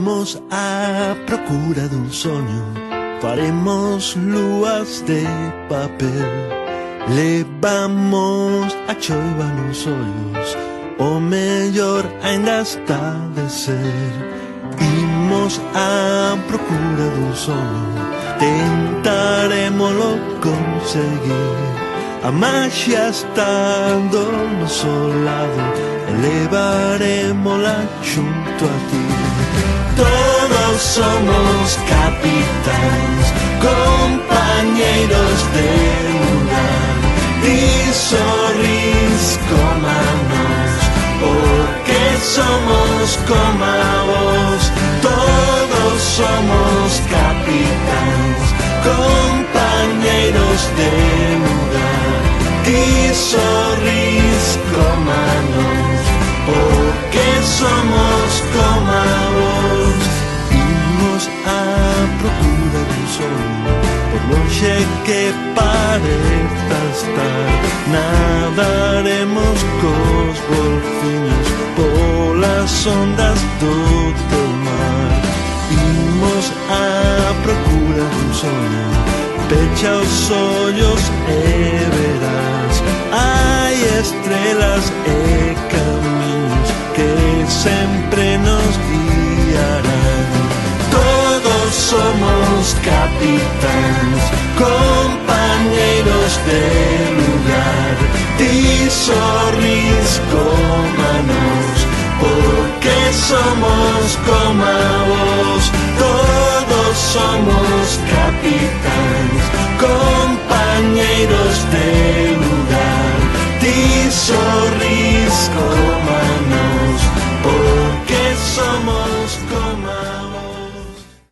Imos á procura dun soño, faremos lúas de papel, levamos a choiva nos ollos, o mellor aínda está de ser. Imos á procura dun soño, tentaremoslo conseguir. A maxia está do noso lado, elevarémola xunto a ti. Todos somos capitáns, compañeiros de lugar. Ti sorrís como nós, porque somos como vos. Todos somos capitáns, compañeiros de lugar. Ti sorrís como nós, porque somos como vos. Imos á procura dun soño, por longe que pareza estar. Nadaremos cos golfiños polas ondas do teu mar. Imos á procura dun soño, pecha os ollos e verás. Hai estrelas e camiños que sempre nos guiarán. Todos somos capitáns, compañeiros de lugar. Ti sorrís como nós, porque somos como vos. Todos somos capitáns, compañeiros de lugar. Ti sorrís